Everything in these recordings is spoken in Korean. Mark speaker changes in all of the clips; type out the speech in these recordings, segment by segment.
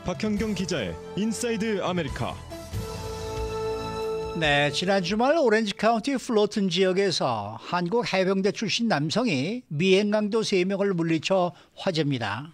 Speaker 1: 박현경 기자의 인사이드 아메리카.
Speaker 2: 네, 지난 주말 오렌지 카운티 플로튼 지역에서 한국 해병대 출신 남성이 미행 강도 3명을 물리쳐 화제입니다.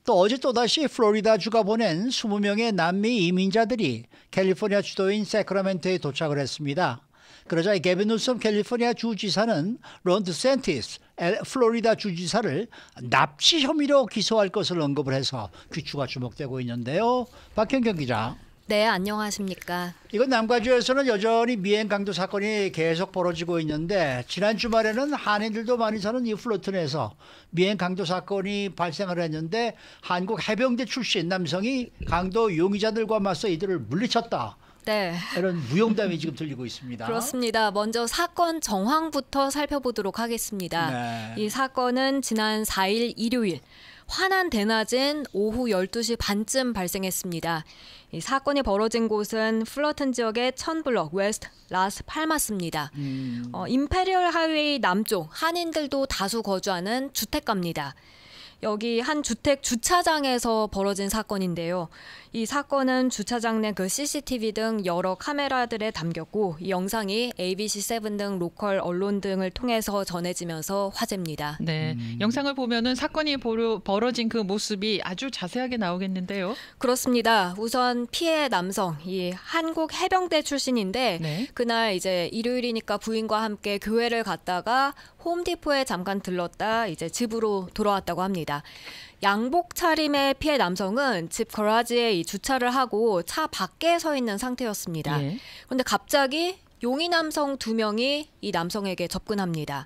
Speaker 2: 또 어제 또다시 플로리다주가 보낸 20명의 남미 이민자들이 캘리포니아 주도인 세크라멘토에 도착을 했습니다. 그러자 게빈 뉴섬 캘리포니아 주지사는 론 드샌티스 플로리다 주지사를 납치 혐의로 기소할 것을 언급을 해서 귀추가 주목되고 있는데요. 박현경 기자.
Speaker 3: 네, 안녕하십니까.
Speaker 2: 이건 남가주에서는 여전히 미행 강도 사건이 계속 벌어지고 있는데 지난 주말에는 한인들도 많이 사는 이 플로튼에서 미행 강도 사건이 발생을 했는데 한국 해병대 출신 남성이 강도 용의자들과 맞서 이들을 물리쳤다.
Speaker 3: 네.
Speaker 2: 이런 무용담이 지금 들리고 있습니다.
Speaker 3: 그렇습니다. 먼저 사건 정황부터 살펴보도록 하겠습니다.
Speaker 2: 네.
Speaker 3: 이 사건은 지난 4일 일요일 환한 대낮인 오후 12시 반쯤 발생했습니다. 이 사건이 벌어진 곳은 플러튼 지역의 1000블럭 웨스트 라스 팔마스입니다. 임페리얼 하이웨이 남쪽 한인들도 다수 거주하는 주택가입니다. 여기 한 주택 주차장에서 벌어진 사건인데요. 이 사건은 주차장 내 그 CCTV 등 여러 카메라들에 담겼고 이 영상이 ABC7 등 로컬 언론 등을 통해서 전해지면서 화제입니다.
Speaker 4: 네, 영상을 보면은 사건이 벌어진 그 모습이 아주 자세하게 나오겠는데요.
Speaker 3: 그렇습니다. 우선 피해 남성, 이 한국 해병대 출신인데
Speaker 4: 네.
Speaker 3: 그날 이제 일요일이니까 부인과 함께 교회를 갔다가 홈디포에 잠깐 들렀다 이제 집으로 돌아왔다고 합니다. 양복 차림의 피해 남성은 집 거라지에 주차를 하고 차 밖에 서 있는 상태였습니다.
Speaker 4: 예.
Speaker 3: 그런데 갑자기 용의 남성 2명이 이 남성에게 접근합니다.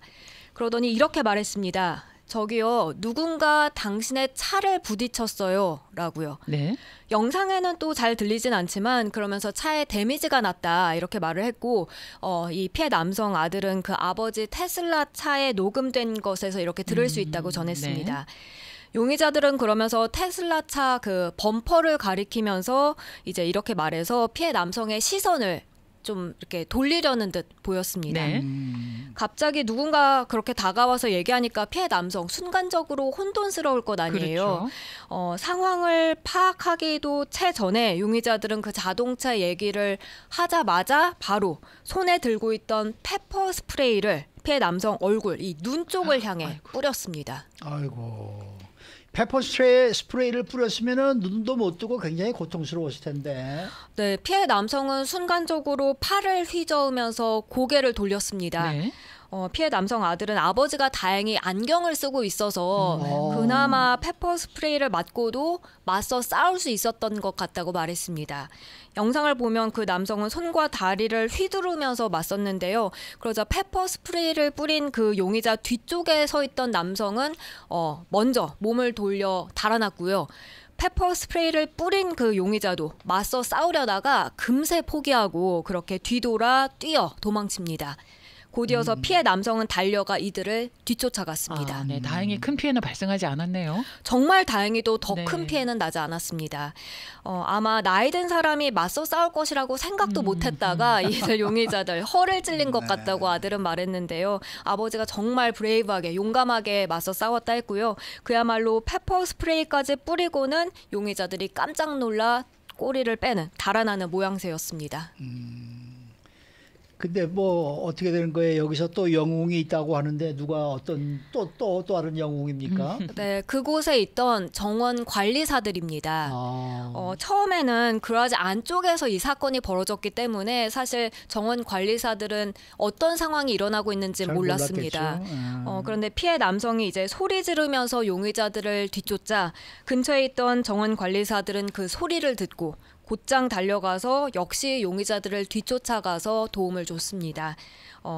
Speaker 3: 그러더니 이렇게 말했습니다. 저기요, 누군가 당신의 차를 부딪혔어요 라고요.
Speaker 4: 네.
Speaker 3: 영상에는 또 잘 들리진 않지만 그러면서 차에 데미지가 났다 이렇게 말을 했고 이 피해 남성 아들은 그 아버지 테슬라 차에 녹음된 것에서 이렇게 들을 수 있다고 전했습니다.
Speaker 4: 네.
Speaker 3: 용의자들은 그러면서 테슬라 차 그 범퍼를 가리키면서 이제 이렇게 말해서 피해 남성의 시선을 좀 이렇게 돌리려는 듯 보였습니다.
Speaker 4: 네.
Speaker 3: 갑자기 누군가 그렇게 다가와서 얘기하니까 피해 남성 순간적으로 혼돈스러울 것 아니에요.
Speaker 4: 그렇죠.
Speaker 3: 상황을 파악하기도 채 전에 용의자들은 그 자동차 얘기를 하자마자 바로 손에 들고 있던 페퍼 스프레이를 피해 남성 얼굴, 이 눈 쪽을 향해 뿌렸습니다.
Speaker 2: 아이고. 페퍼 스프레이를 뿌렸으면 눈도 못 뜨고 굉장히 고통스러웠을 텐데.
Speaker 3: 네, 피해 남성은 순간적으로 팔을 휘저으면서 고개를 돌렸습니다.
Speaker 4: 네.
Speaker 3: 피해 남성 아들은 아버지가 다행히 안경을 쓰고 있어서 그나마 페퍼 스프레이를 맞고도 맞서 싸울 수 있었던 것 같다고 말했습니다. 영상을 보면 그 남성은 손과 다리를 휘두르면서 맞섰는데요. 그러자 페퍼 스프레이를 뿌린 그 용의자 뒤쪽에 서 있던 남성은 먼저 몸을 돌려 달아났고요. 페퍼 스프레이를 뿌린 그 용의자도 맞서 싸우려다가 금세 포기하고 그렇게 뒤돌아 뛰어 도망칩니다. 곧이어서 피해 남성은 달려가 이들을 뒤쫓아갔습니다.
Speaker 4: 네, 다행히 큰 피해는 발생하지 않았네요.
Speaker 3: 정말 다행히도 더 큰
Speaker 4: 네.
Speaker 3: 피해는 나지 않았습니다. 아마 나이 든 사람이 맞서 싸울 것이라고 생각도 못했다가 이들 용의자들 허를 찔린 것 같다고 아들은 말했는데요. 아버지가 정말 브레이브하게 용감하게 맞서 싸웠다 했고요. 그야말로 페퍼 스프레이까지 뿌리고는 용의자들이 깜짝 놀라 꼬리를 빼는 달아나는 모양새였습니다.
Speaker 2: 근데 뭐 어떻게 되는 거예요? 여기서 또 영웅이 있다고 하는데 누가 어떤 또 다른 영웅입니까?
Speaker 3: 네, 그곳에 있던 정원 관리사들입니다.
Speaker 2: 아.
Speaker 3: 처음에는 그라지 안쪽에서 이 사건이 벌어졌기 때문에 사실 정원 관리사들은 어떤 상황이 일어나고 있는지
Speaker 2: 잘
Speaker 3: 몰랐습니다.
Speaker 2: 몰랐겠죠.
Speaker 3: 그런데 피해 남성이 이제 소리 지르면서 용의자들을 뒤쫓자 근처에 있던 정원 관리사들은 그 소리를 듣고 곧장 달려가서 역시 용의자들을 뒤쫓아가서 도움을 줬습니다.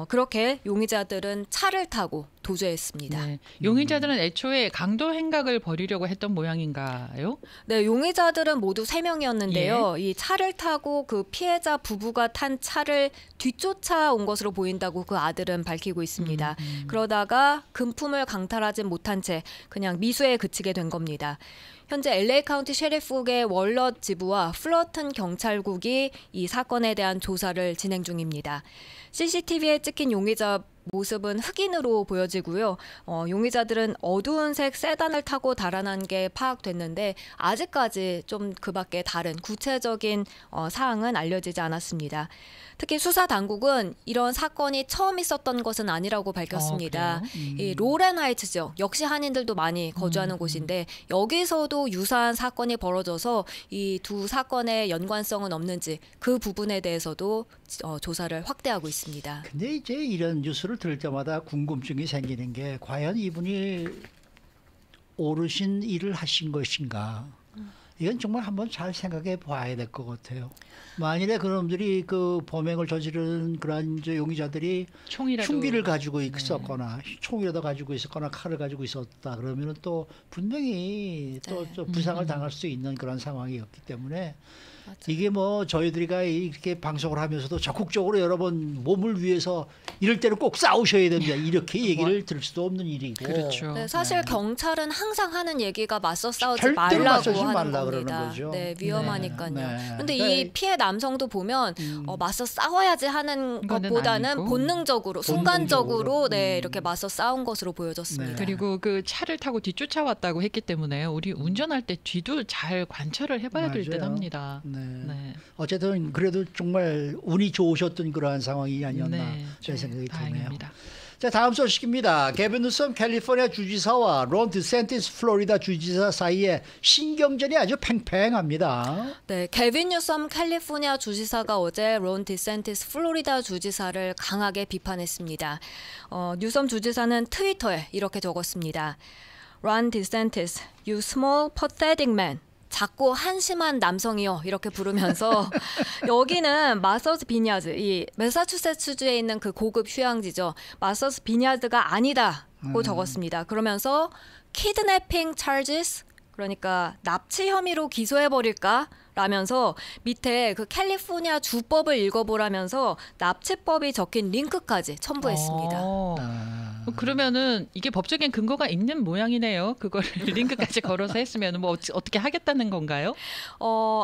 Speaker 3: 그렇게 용의자들은 차를 타고 도주했습니다.
Speaker 4: 네. 용의자들은 애초에 강도 행각을 벌이려고 했던 모양인가요?
Speaker 3: 네, 용의자들은 모두 3명이었는데요. 이 차를 타고 그 피해자 부부가 탄 차를 뒤쫓아 온 것으로 보인다고 그 아들은 밝히고 있습니다. 그러다가 금품을 강탈하지 못한 채 그냥 미수에 그치게 된 겁니다. 현재 LA 카운티 셰리프국의 월럿 지부와 플러튼 경찰국이 이 사건에 대한 조사를 진행 중입니다. CCTV에 찍힌 용의자 모습은 흑인으로 보여지고요. 용의자들은 어두운 색 세단을 타고 달아난 게 파악됐는데 아직까지 좀 그밖에 다른 구체적인 사항은 알려지지 않았습니다. 특히 수사 당국은 이런 사건이 처음 있었던 것은 아니라고 밝혔습니다. 이 로렌하이츠 지역 역시 한인들도 많이 거주하는 곳인데 여기서도 유사한 사건이 벌어져서 이 두 사건의 연관성은 없는지 그 부분에 대해서도 조사를 확대하고 있습니다.
Speaker 2: 근데 이제 이런 뉴스를 들을 때마다 궁금증이 생기는 게 과연 이분이 오르신 일을 하신 것인가? 이건 정말 한번 잘 생각해 봐야 될 것 같아요. 만일에 그놈들이 그 범행을 저지른 그런 용의자들이 흉기를 가지고 있었거나 총이라도 가지고 있었거나 칼을 가지고 있었다 그러면은 또 분명히 또 부상을 당할 수 있는 그런 상황이었기 때문에 이게 뭐 저희들이가 이렇게 방송을 하면서도 적극적으로 여러 번 몸을 위해서 이럴 때는 꼭 싸우셔야 됩니다. 이렇게 얘기를 들을 수도 없는 일이고.
Speaker 4: 그렇죠.
Speaker 3: 네, 사실 경찰은 항상 하는 얘기가 맞서 싸우지
Speaker 2: 절대로
Speaker 3: 말라고
Speaker 2: 맞서지
Speaker 3: 하는
Speaker 2: 말라
Speaker 3: 겁니다.
Speaker 2: 그러는 거죠.
Speaker 3: 네, 위험하니까요.
Speaker 2: 네.
Speaker 3: 그런데
Speaker 2: 그러니까
Speaker 3: 이 피해 남성도 보면 맞서 싸워야지 하는
Speaker 4: 그거는
Speaker 3: 것보다는
Speaker 4: 아니고.
Speaker 3: 본능적으로, 순간적으로 네, 이렇게 맞서 싸운 것으로 보여졌습니다.
Speaker 2: 네.
Speaker 4: 그리고 그 차를 타고 뒤쫓아왔다고 했기 때문에 우리 운전할 때 뒤도 잘 관찰을 해봐야 될
Speaker 2: 맞아요.
Speaker 4: 듯합니다.
Speaker 2: 네.
Speaker 4: 네.
Speaker 2: 어쨌든 그래도 정말 운이 좋으셨던 그러한 상황이 아니었나
Speaker 4: 네.
Speaker 2: 저희 생각이 드네요.
Speaker 4: 다행입니다.
Speaker 2: 자, 다음 소식입니다. 게빈 뉴섬 캘리포니아 주지사와 론 디샌티스 플로리다 주지사 사이에 신경전이 아주 팽팽합니다.
Speaker 3: 네, 게빈 뉴섬 캘리포니아 주지사가 어제 론 디샌티스 플로리다 주지사를 강하게 비판했습니다. 뉴섬 주지사는 트위터에 이렇게 적었습니다. Ron DeSantis, you small pathetic man. 작고 한심한 남성이요 이렇게 부르면서 여기는 마서스 비니아드, 이 매사추세츠주에 있는 그 고급 휴양지죠. 마서스 비니아드가 아니다고 적었습니다. 그러면서 키드내핑 charges, 그러니까 납치 혐의로 기소해버릴까? 라면서 밑에 그 캘리포니아 주법을 읽어보라면서 납치법이 적힌 링크까지 첨부했습니다.
Speaker 4: 그러면은 이게 법적인 근거가 있는 모양이네요. 그걸 링크까지 걸어서 했으면 뭐 어떻게 하겠다는 건가요?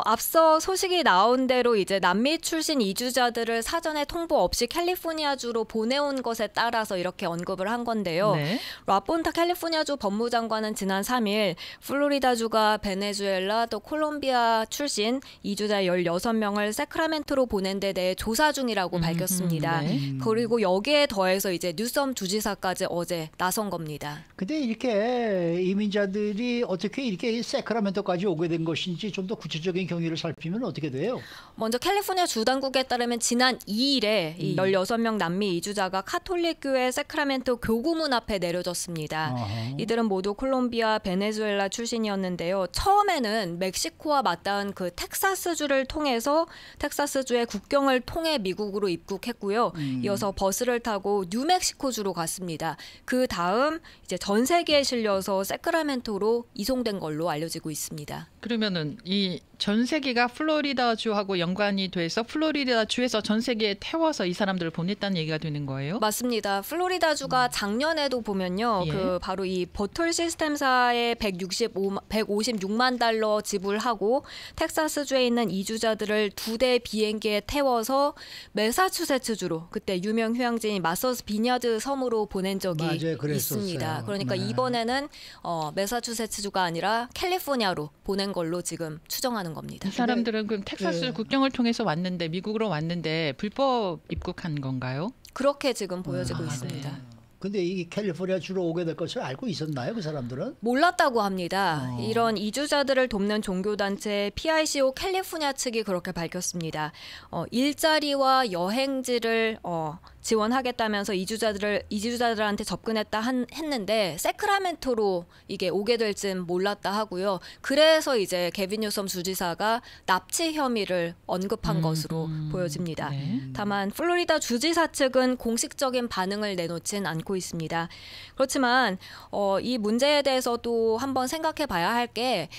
Speaker 3: 앞서 소식이 나온 대로 이제 남미 출신 이주자들을 사전에 통보 없이 캘리포니아주로 보내온 것에 따라서 이렇게 언급을 한 건데요.
Speaker 4: 네.
Speaker 3: 라폰타 캘리포니아주 법무장관은 지난 3일 플로리다주가 베네수엘라 또 콜롬비아 출신 이주자 16명을 세크라멘토로 보낸 데 대해 조사 중이라고 밝혔습니다.
Speaker 4: 네.
Speaker 3: 그리고 여기에 더해서 이제 뉴섬 주지사까지 어제 나선 겁니다.
Speaker 2: 근데 이렇게 이민자들이 어떻게 이렇게 세크라멘토까지 오게 된 것인지 좀 더 구체적인 경위를 살피면 어떻게 돼요?
Speaker 3: 먼저 캘리포니아 주 당국에 따르면 지난 2일에 이 16명 남미 이주자가 카톨릭교회 세크라멘토 교구문 앞에 내려졌습니다. 이들은 모두 콜롬비아, 베네수엘라 출신이었는데요. 처음에는 멕시코와 맞닿은 그 텍사스주를 통해서 텍사스주의 국경을 통해 미국으로 입국했고요. 이어서 버스를 타고 뉴멕시코주로 갔습니다. 그 다음 이제 전세기에 실려서 세크라멘토로 이송된 걸로 알려지고 있습니다.
Speaker 4: 그러면은 이 전세기가 플로리다주하고 연관이 돼서 플로리다주에서 전세기에 태워서 이 사람들을 보냈다는 얘기가 되는 거예요?
Speaker 3: 맞습니다. 플로리다주가 작년에도 보면요.
Speaker 4: 예.
Speaker 3: 그 바로 이 버틀 시스템사에 156만 달러 지불하고 텍사스주에 있는 이주자들을 2대 비행기에 태워서 매사추세츠주로 그때 유명 휴양지인 마서스 비니아드 섬으로 보낸 적이
Speaker 2: 맞아요. 그랬었어요.
Speaker 3: 있습니다. 그러니까
Speaker 2: 네.
Speaker 3: 이번에는 매사추세츠주가 아니라 캘리포니아로 보낸 걸로 지금 추정하는 겁니다.
Speaker 4: 이 사람들은 그럼 텍사스
Speaker 2: 네.
Speaker 4: 국경을 통해서 왔는데 미국으로 왔는데 불법 입국한 건가요?
Speaker 3: 그렇게 지금 보여지고 있습니다.
Speaker 4: 네.
Speaker 2: 근데 이 캘리포니아 주로 오게 될 것을 알고 있었나요, 그 사람들은?
Speaker 3: 몰랐다고 합니다. 이런 이주자들을 돕는 종교단체 PICO 캘리포니아 측이 그렇게 밝혔습니다. 일자리와 여행지를 지원하겠다면서 이주자들한테 접근했다 했는데 세크라멘토로 이게 오게 될진 몰랐다 하고요. 그래서 이제 게빈 뉴섬 주지사가 납치 혐의를 언급한 것으로 보여집니다.
Speaker 4: 네.
Speaker 3: 다만 플로리다 주지사 측은 공식적인 반응을 내놓진 않고 있습니다. 그렇지만 이 문제에 대해서도 한번 생각해 봐야 할 게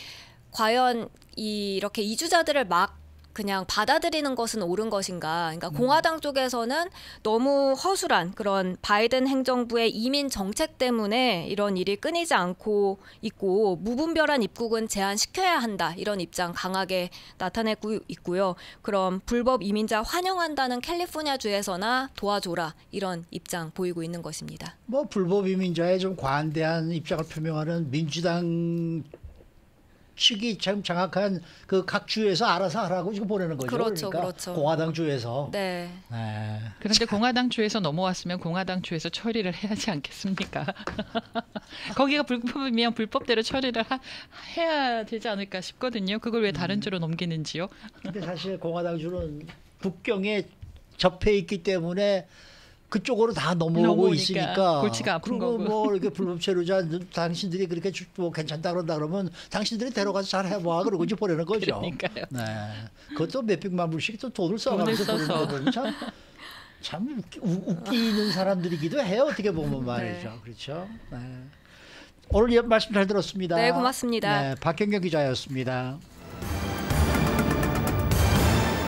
Speaker 3: 과연 이렇게 이주자들을 막 그냥 받아들이는 것은 옳은 것인가? 그러니까 공화당 쪽에서는 너무 허술한 그런 바이든 행정부의 이민 정책 때문에 이런 일이 끊이지 않고 있고 무분별한 입국은 제한시켜야 한다. 이런 입장 강하게 나타내고 있고요. 그럼 불법 이민자 환영한다는 캘리포니아주에서나 도와줘라. 이런 입장 보이고 있는 것입니다.
Speaker 2: 뭐 불법 이민자에 좀 관대한 입장을 표명하는 민주당 측이 참 정확한 그 각 주에서 알아서 하라고 지금 보내는 거죠.
Speaker 3: 그렇죠,
Speaker 2: 그러니까
Speaker 3: 그렇죠.
Speaker 2: 공화당 주에서.
Speaker 3: 네.
Speaker 2: 네.
Speaker 4: 그런데 공화당 주에서 넘어왔으면 공화당 주에서 처리를 해야지 않겠습니까? 거기가 불법이면 불법대로 처리를 해야 되지 않을까 싶거든요. 그걸 왜 다른 주로 넘기는지요?
Speaker 2: 근데 사실 공화당 주는 북경에 접해 있기 때문에 그쪽으로 다 넘어오고
Speaker 4: 넘어오니까
Speaker 2: 있으니까
Speaker 4: 골치가 아픈
Speaker 2: 그리고
Speaker 4: 거고.
Speaker 2: 뭐 이렇게 불법 체류자 당신들이 그렇게 뭐 괜찮다 그런다 그러면 당신들이 데려가서 잘 해봐 그러고 이제 보내는 거죠.
Speaker 4: 그러니까요.
Speaker 2: 네. 그것도 몇백만 불씩 또 돈을 써가면서 보내는 거 보면 참 웃기는 사람들이기도 해요. 어떻게 보면 말이죠.
Speaker 3: 네.
Speaker 2: 그렇죠. 네. 오늘 말씀 잘 들었습니다.
Speaker 3: 네, 고맙습니다.
Speaker 2: 네, 박경경 기자였습니다.